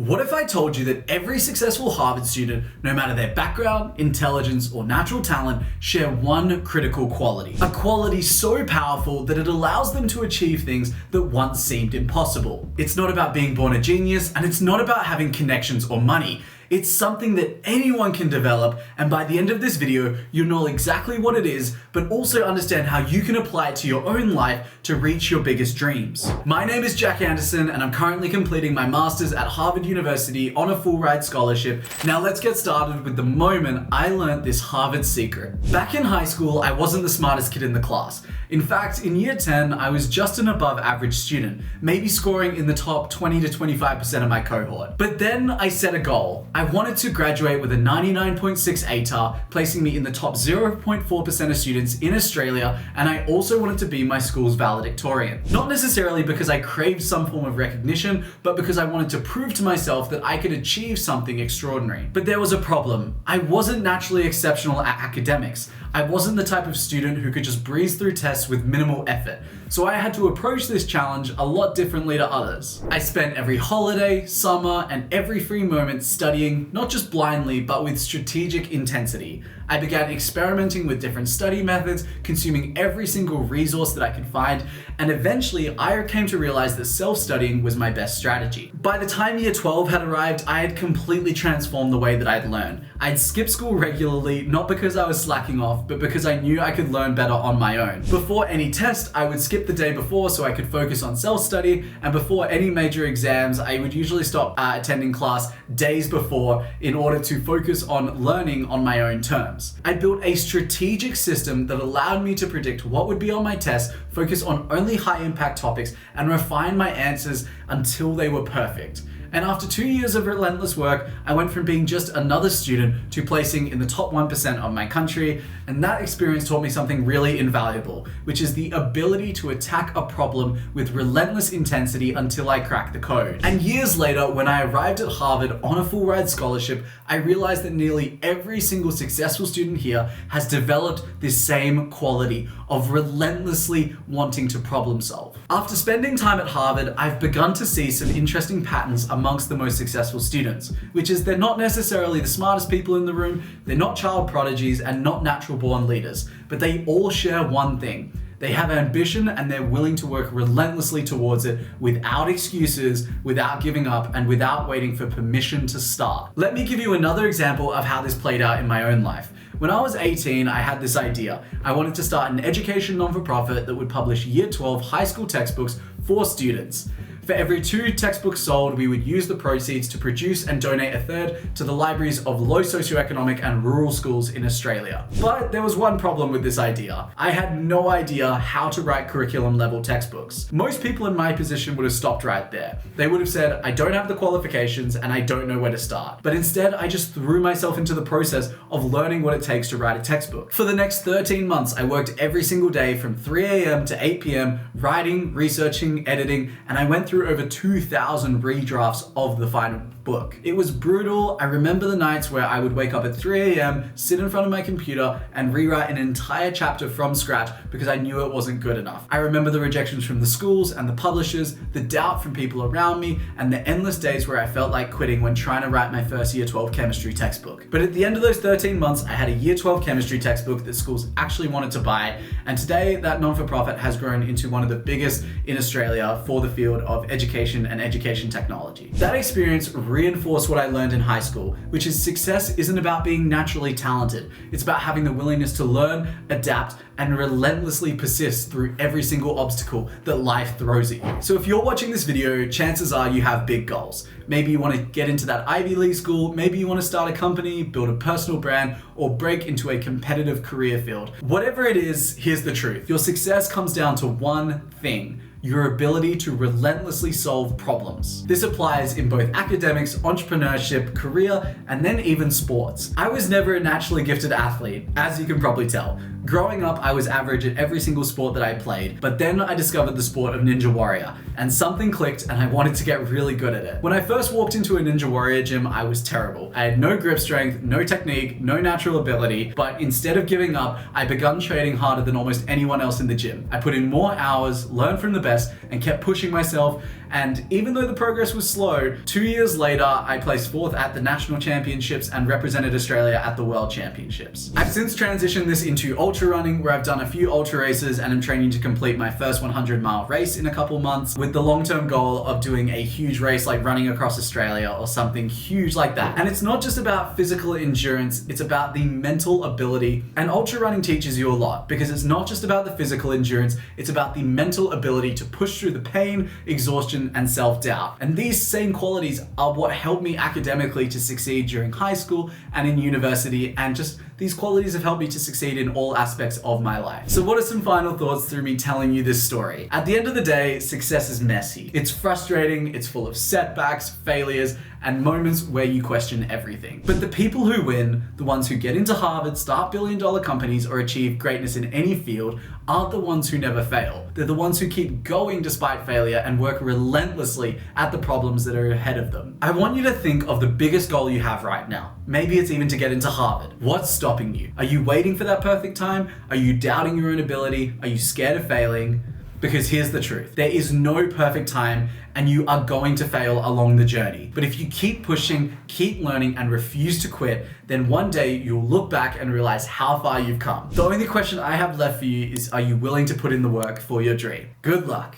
What if I told you that every successful Harvard student, no matter their background, intelligence, or natural talent, share one critical quality? A quality so powerful that it allows them to achieve things that once seemed impossible. It's not about being born a genius, and it's not about having connections or money. It's something that anyone can develop, and by the end of this video, you'll know exactly what it is, but also understand how you can apply it to your own life to reach your biggest dreams. My name is Jack Anderson, and I'm currently completing my master's at Harvard University on a full ride scholarship. Now let's get started with the moment I learned this Harvard secret. Back in high school, I wasn't the smartest kid in the class. In fact, in year 10, I was just an above average student, maybe scoring in the top 20 to 25% of my cohort. But then I set a goal. I wanted to graduate with a 99.6 ATAR, placing me in the top 0.4% of students in Australia, and I also wanted to be my school's valedictorian. Not necessarily because I craved some form of recognition, but because I wanted to prove to myself that I could achieve something extraordinary. But there was a problem. I wasn't naturally exceptional at academics. I wasn't the type of student who could just breeze through tests with minimal effort, so I had to approach this challenge a lot differently to others. I spent every holiday, summer, and every free moment studying, not just blindly, but with strategic intensity. I began experimenting with different study methods, consuming every single resource that I could find, and eventually I came to realize that self-studying was my best strategy. By the time year 12 had arrived, I had completely transformed the way that I'd learn. I'd skip school regularly, not because I was slacking off, but because I knew I could learn better on my own. Before any test, I would skip the day before so I could focus on self-study, and before any major exams, I would usually stop attending class days before in order to focus on learning on my own terms. I built a strategic system that allowed me to predict what would be on my test, focus on only high impact topics, and refine my answers until they were perfect. And after 2 years of relentless work, I went from being just another student to placing in the top 1% of my country, and that experience taught me something really invaluable, which is the ability to attack a problem with relentless intensity until I crack the code. And years later, when I arrived at Harvard on a full ride scholarship, I realized that nearly every single successful student here has developed this same quality of relentlessly wanting to problem solve. After spending time at Harvard, I've begun to see some interesting patterns amongst the most successful students, which is they're not necessarily the smartest people in the room, they're not child prodigies and not natural born leaders, but they all share one thing. They have ambition and they're willing to work relentlessly towards it without excuses, without giving up, and without waiting for permission to start. Let me give you another example of how this played out in my own life. When I was 18, I had this idea. I wanted to start an education non-for-profit that would publish year 12 high school textbooks for students. For every 2 textbooks sold, we would use the proceeds to produce and donate a third to the libraries of low socioeconomic and rural schools in Australia. But there was one problem with this idea. I had no idea how to write curriculum level textbooks. Most people in my position would have stopped right there. They would have said, I don't have the qualifications and I don't know where to start. But instead, I just threw myself into the process of learning what it takes to write a textbook. For the next 13 months, I worked every single day from 3 a.m. to 8 p.m. writing, researching, editing, and I went through over 2,000 redrafts of the final book. It was brutal. I remember the nights where I would wake up at 3 a.m., sit in front of my computer, and rewrite an entire chapter from scratch because I knew it wasn't good enough. I remember the rejections from the schools and the publishers, the doubt from people around me, and the endless days where I felt like quitting when trying to write my first year 12 chemistry textbook. But at the end of those 13 months, I had a year 12 chemistry textbook that schools actually wanted to buy, and today that non-for-profit has grown into one of the biggest in Australia for the field of education and education technology. That experience reinforced what I learned in high school, which is success isn't about being naturally talented. It's about having the willingness to learn, adapt, and relentlessly persist through every single obstacle that life throws at you. So if you're watching this video, chances are you have big goals. Maybe you want to get into that Ivy League school, maybe you want to start a company, build a personal brand, or break into a competitive career field. Whatever it is, here's the truth. Your success comes down to one thing: your ability to relentlessly solve problems. This applies in both academics, entrepreneurship, career, and then even sports. I was never a naturally gifted athlete, as you can probably tell. Growing up, I was average at every single sport that I played, but then I discovered the sport of Ninja Warrior, and something clicked and I wanted to get really good at it. When I first walked into a Ninja Warrior gym, I was terrible. I had no grip strength, no technique, no natural ability, but instead of giving up, I begun training harder than almost anyone else in the gym. I put in more hours, learned from the best, and kept pushing myself, and even though the progress was slow, 2 years later, I placed 4th at the National Championships and represented Australia at the World Championships. I've since transitioned this into ultra running, where I've done a few ultra races and I'm training to complete my first 100-mile race in a couple months, with the long-term goal of doing a huge race like running across Australia or something huge like that. And it's not just about physical endurance, it's about the mental ability. And ultra running teaches you a lot, because it's not just about the physical endurance, it's about the mental ability to push through the pain, exhaustion, and self-doubt. And these same qualities are what helped me academically to succeed during high school and in university, and just these qualities have helped me to succeed in all aspects of my life. So what are some final thoughts through me telling you this story? At the end of the day, success is messy. It's frustrating, it's full of setbacks, failures, and moments where you question everything. But the people who win, the ones who get into Harvard, start billion-dollar companies, or achieve greatness in any field, aren't the ones who never fail. They're the ones who keep going despite failure and work relentlessly at the problems that are ahead of them. I want you to think of the biggest goal you have right now. Maybe it's even to get into Harvard. What's stopping you? Are you waiting for that perfect time? Are you doubting your own ability? Are you scared of failing? Because here's the truth. There is no perfect time, and you are going to fail along the journey. But if you keep pushing, keep learning, and refuse to quit, then one day you'll look back and realize how far you've come. The only question I have left for you is, are you willing to put in the work for your dream? Good luck.